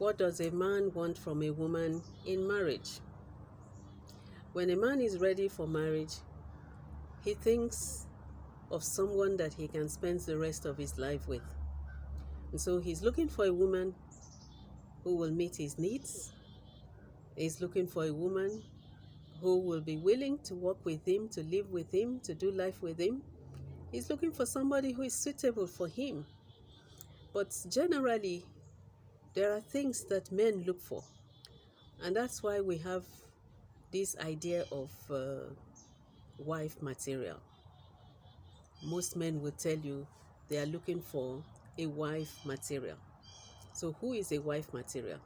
What does a man want from a woman in marriage? When a man is ready for marriage, he thinks of someone that he can spend the rest of his life with. And so he's looking for a woman who will meet his needs. He's looking for a woman who will be willing to work with him, to live with him, to do life with him. He's looking for somebody who is suitable for him. But generally, there are things that men look for. And that's why we have this idea of wife material. Most men will tell you they are looking for a wife material. So who is a wife material?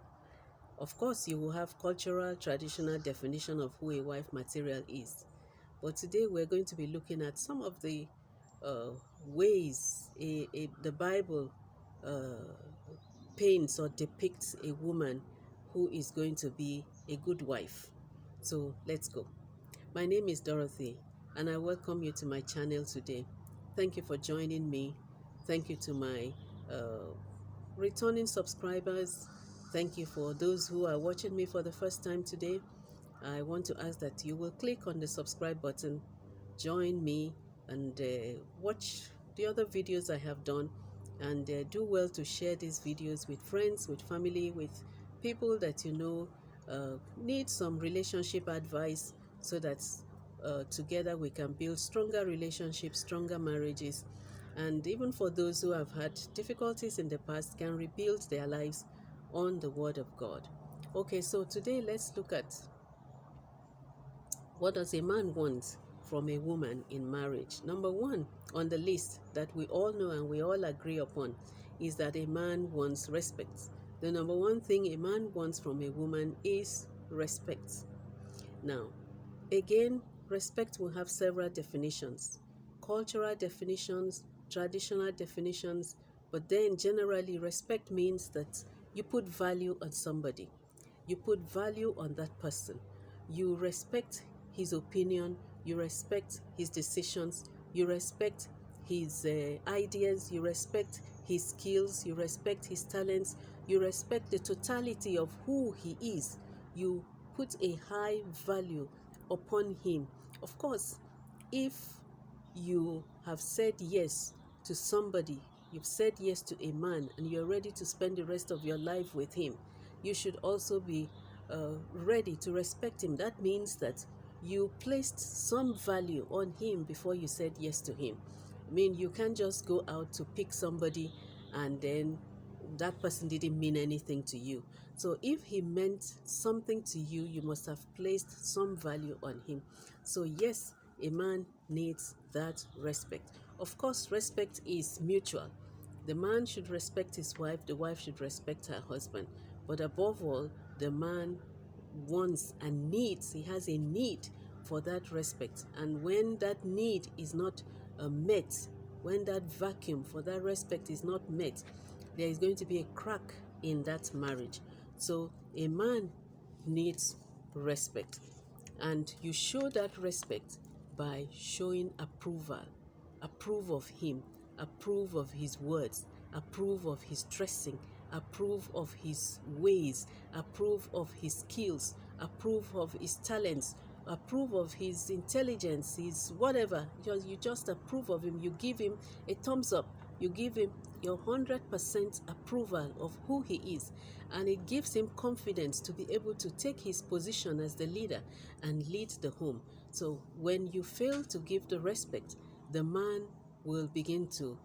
Of course, you will have cultural, traditional definition of who a wife material is. But today we're going to be looking at some of the uh, ways the Bible uh, paints or depicts a woman who is going to be a good wife. So let's go. My name is Dorothy, and I welcome you to my channel today. Thank you for joining me. Thank you to my returning subscribers. Thank you for those who are watching me for the first time today. I want to ask that you will click on the subscribe button, join me, and watch the other videos I have done, and do well to share these videos with friends, with family, with people that you know need some relationship advice, so that together we can build stronger relationships, stronger marriages, and even for those who have had difficulties in the past, can rebuild their lives on the Word of God. Okay, so today let's look at what does a man want from a woman in marriage. Number one on the list that we all know and we all agree upon is that a man wants respect. The number one thing a man wants from a woman is respect. Now, again, respect will have several definitions: cultural definitions, traditional definitions, but then generally, respect means that you put value on somebody, you put value on that person, you respect his opinion, you respect his decisions, you respect his ideas, you respect his skills, you respect his talents, you respect the totality of who he is. You put a high value upon him. Of course, if you have said yes to somebody, you've said yes to a man, and you're ready to spend the rest of your life with him, you should also be ready to respect him. That means that you placed some value on him before you said yes to him. I mean, you can't just go out to pick somebody and then that person didn't mean anything to you. So if he meant something to you, you must have placed some value on him. So yes, a man needs that respect. Of course, respect is mutual. The man should respect his wife, the wife should respect her husband. But above all, the man wants and needs, he has a need for that respect. And when that need is not met, when that vacuum for that respect is not met, there is going to be a crack in that marriage. So a man needs respect, and you show that respect by showing approval. Approve of him, approve of his words, approve of his dressing, approve of his ways, approve of his skills, approve of his talents, approve of his intelligence, his whatever. You just approve of him. You give him a thumbs up. You give him your 100% approval of who he is, and it gives him confidence to be able to take his position as the leader and lead the home. So when you fail to give the respect, the man will begin to,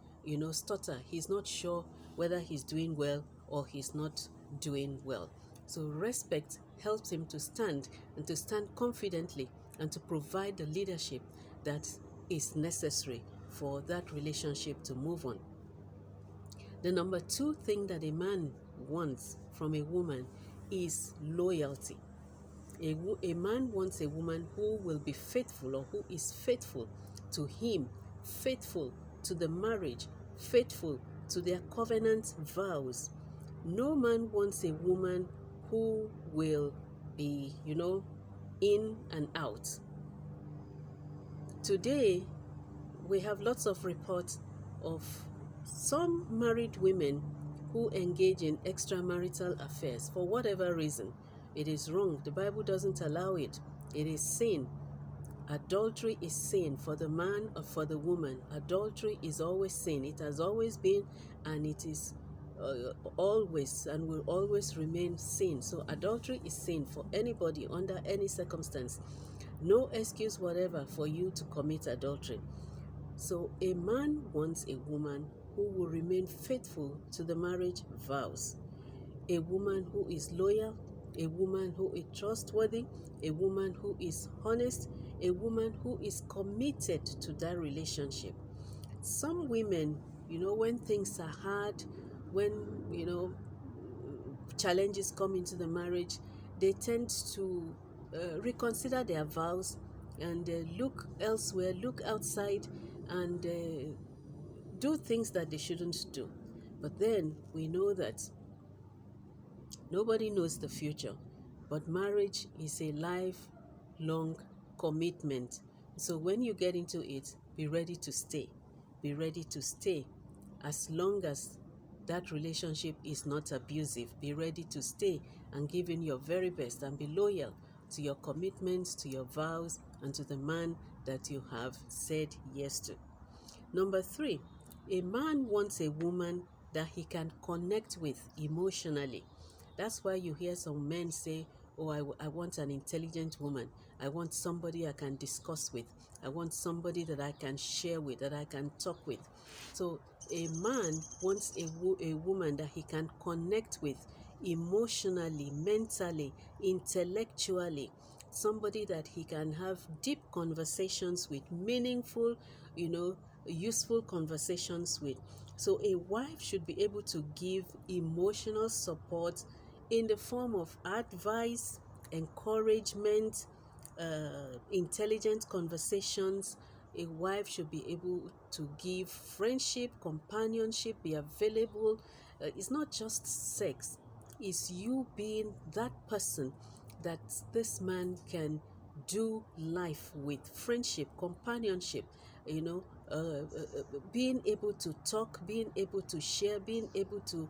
stutter. He's not sure whether he's doing well or he's not doing well. So respect helps him to stand, and to stand confidently, and to provide the leadership that is necessary for that relationship to move on. The number two thing that a man wants from a woman is loyalty. A man wants a woman who will be faithful, or who is faithful to him, faithful to the marriage, faithful to their covenant vows. No man wants a woman who will be, in and out. Today, we have lots of reports of some married women who engage in extramarital affairs for whatever reason. It is wrong. The Bible doesn't allow it. It is sin. Adultery is sin for the man or for the woman. Adultery is always sin. It has always been, and it is always and will always remain sin. So adultery is sin for anybody under any circumstance. No excuse whatever for you to commit adultery. So a man wants a woman who will remain faithful to the marriage vows, a woman who is loyal, a woman who is trustworthy, a woman who is honest, a woman who is committed to that relationship. Some women, when things are hard, when, challenges come into the marriage, they tend to reconsider their vows and look elsewhere, look outside, and do things that they shouldn't do. But then we know that nobody knows the future, but marriage is a lifelong commitment. So when you get into it, be ready to stay. Be ready to stay as long as that relationship is not abusive. Be ready to stay and give in your very best and be loyal to your commitments, to your vows, and to the man that you have said yes to. Number 3, a man wants a woman that he can connect with emotionally. That's why you hear some men say, oh, I want an intelligent woman. I want somebody I can discuss with. I want somebody that I can share with, that I can talk with. So a man wants a woman that he can connect with emotionally, mentally, intellectually. Somebody that he can have deep conversations with, meaningful, useful conversations with. So a wife should be able to give emotional support in the form of advice, encouragement, intelligent conversations. A wife should be able to give friendship, companionship, be available. It's not just sex. It's you being that person that this man can do life with. Friendship, companionship, being able to talk, being able to share, being able to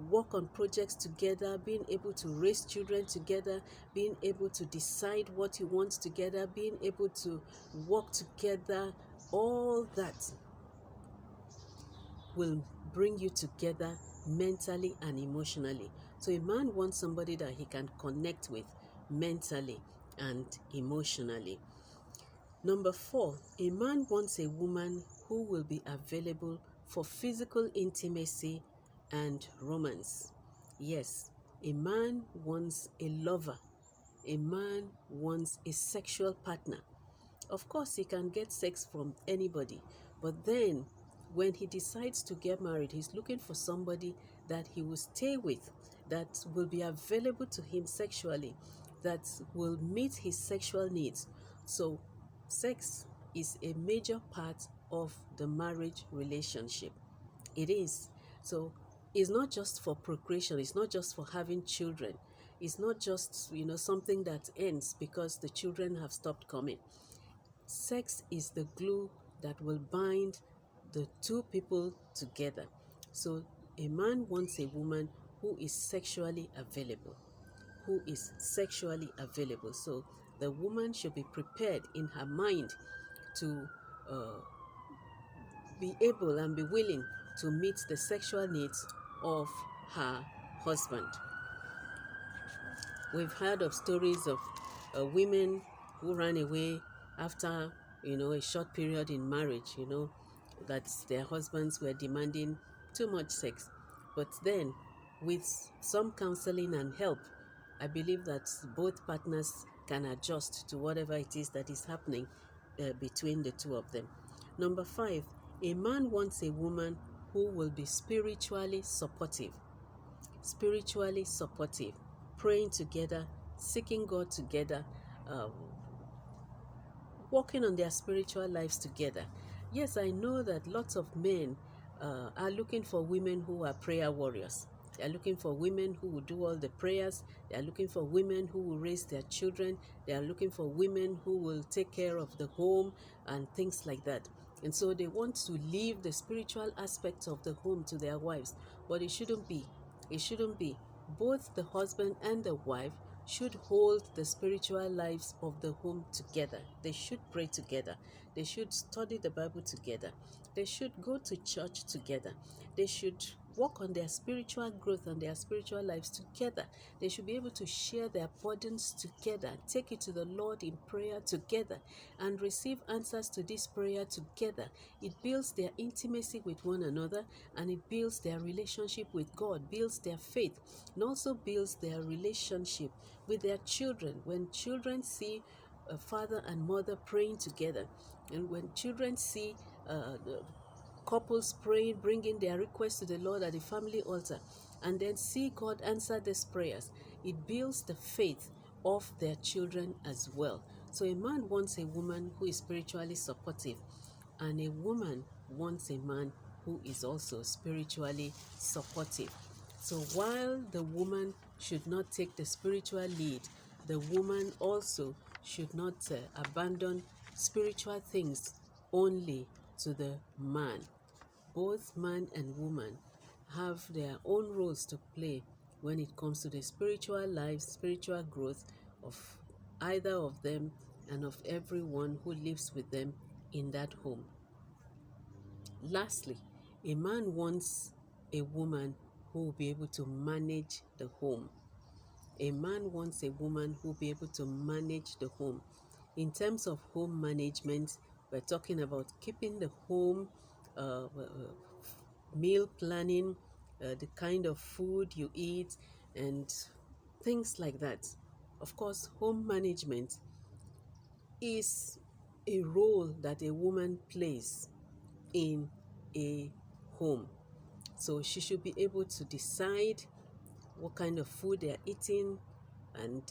work on projects together, being able to raise children together, being able to decide what you want together, being able to work together. All that will bring you together mentally and emotionally. So a man wants somebody that he can connect with mentally and emotionally. Number 4, a man wants a woman who will be available for physical intimacy and romance. Yes, a man wants a lover. A man wants a sexual partner. Of course, he can get sex from anybody, but then when he decides to get married, he's looking for somebody that he will stay with, that will be available to him sexually, that will meet his sexual needs. So sex is a major part of the marriage relationship. It is. So it's not just for procreation, it's not just for having children. It's not just, something that ends because the children have stopped coming. Sex is the glue that will bind the two people together. So a man wants a woman who is sexually available. So the woman should be prepared in her mind to be able and be willing to meet the sexual needs of her husband. We've heard of stories of women who ran away after, a short period in marriage, that their husbands were demanding too much sex. But then, with some counseling and help, I believe that both partners can adjust to whatever it is that is happening between the two of them. Number 5, a man wants a woman who will be spiritually supportive. Praying together, seeking God together, working on their spiritual lives together. Yes, I know that lots of men are looking for women who are prayer warriors. They are looking for women who will do all the prayers. They are looking for women who will raise their children. They are looking for women who will take care of the home and things like that. And so they want to leave the spiritual aspects of the home to their wives. but it shouldn't be. It shouldn't be. Both the husband and the wife should hold the spiritual lives of the home together. They should pray together. They should study the Bible together. They should go to church together. They should work on their spiritual growth and their spiritual lives together. They should be able to share their burdens together, take it to the Lord in prayer together, and receive answers to this prayer together. It builds their intimacy with one another, and it builds their relationship with God, builds their faith, and also builds their relationship with their children. When children see a father and mother praying together, and when children see the couples praying, bringing their requests to the Lord at the family altar, and then see God answer these prayers, it builds the faith of their children as well. So a man wants a woman who is spiritually supportive, and a woman wants a man who is also spiritually supportive. So while the woman should not take the spiritual lead, the woman also should not abandon spiritual things only to the man. Both man and woman have their own roles to play when it comes to the spiritual life, spiritual growth of either of them and of everyone who lives with them in that home. Lastly, a man wants a woman who will be able to manage the home. A man wants a woman who will be able to manage the home. In terms of home management, we're talking about keeping the home, meal planning, the kind of food you eat, and things like that. Of course, home management is a role that a woman plays in a home. So she should be able to decide what kind of food they're eating, and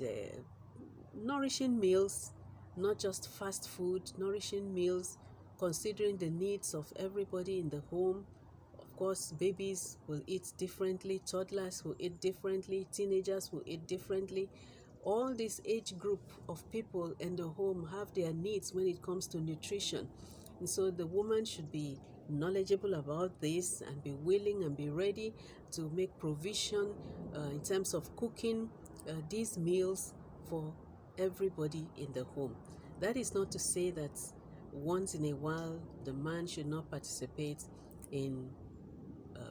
nourishing meals, not just fast food, nourishing meals, considering the needs of everybody in the home. Of course, babies will eat differently, toddlers will eat differently, teenagers will eat differently. All this age group of people in the home have their needs when it comes to nutrition. And so the woman should be knowledgeable about this and be willing and be ready to make provision in terms of cooking these meals for everybody in the home. That is not to say that once in a while the man should not participate in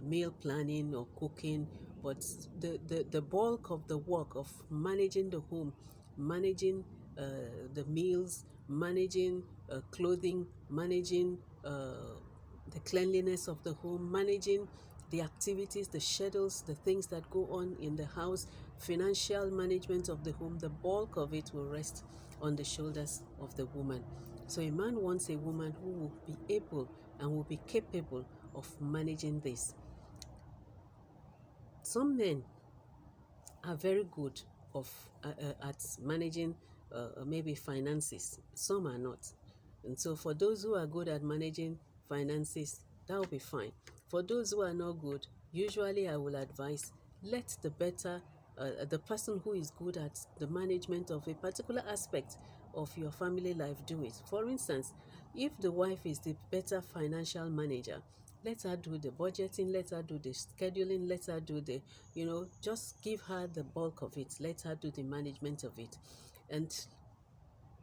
meal planning or cooking, but the bulk of the work of managing the home, managing the meals, managing clothing, managing the cleanliness of the home, managing the activities, the schedules, the things that go on in the house, financial management of the home, the bulk of it will rest on the shoulders of the woman. So a man wants a woman who will be able and will be capable of managing this. Some men are very good at managing maybe finances. Some are not. And so for those who are good at managing finances, that will be fine. For those who are not good, usually I will advise, let the person who is good at the management of a particular aspect of your family life do it. For instance, if the wife is the better financial manager, let her do the budgeting, let her do the scheduling, let her do the, just give her the bulk of it. Let her do the management of it. And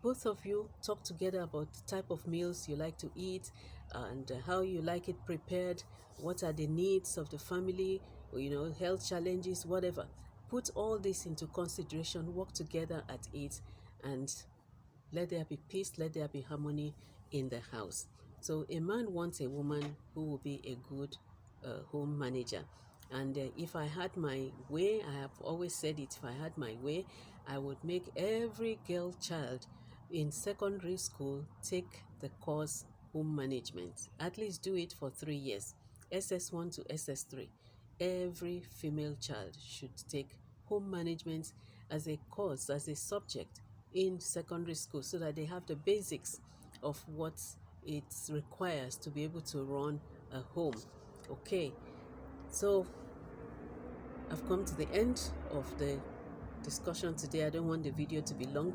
both of you talk together about the type of meals you like to eat, and how you like it prepared, what are the needs of the family, health challenges, whatever. Put all this into consideration, work together at it, and let there be peace, let there be harmony in the house. So a man wants a woman who will be a good home manager. And if I had my way, I have always said it, if I had my way, I would make every girl child in secondary school take the course home management. At least do it for 3 years, SS1 to SS3. Every female child should take home management as a course, as a subject in secondary school, so that they have the basics of what it requires to be able to run a home. Okay, so I've come to the end of the discussion today. I don't want the video to be long,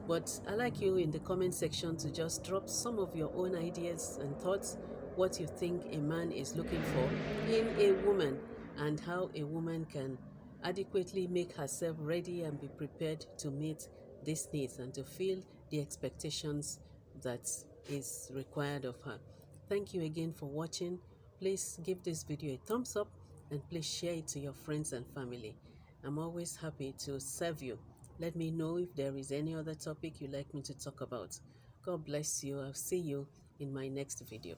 but I'd like you in the comment section to just drop some of your own ideas and thoughts, what you think a man is looking for in a woman, and how a woman can adequately make herself ready and be prepared to meet these needs and to fill the expectations that is required of her. Thank you again for watching. Please give this video a thumbs up and please share it to your friends and family. I'm always happy to serve you. Let me know if there is any other topic you'd like me to talk about. God bless you. I'll see you in my next video.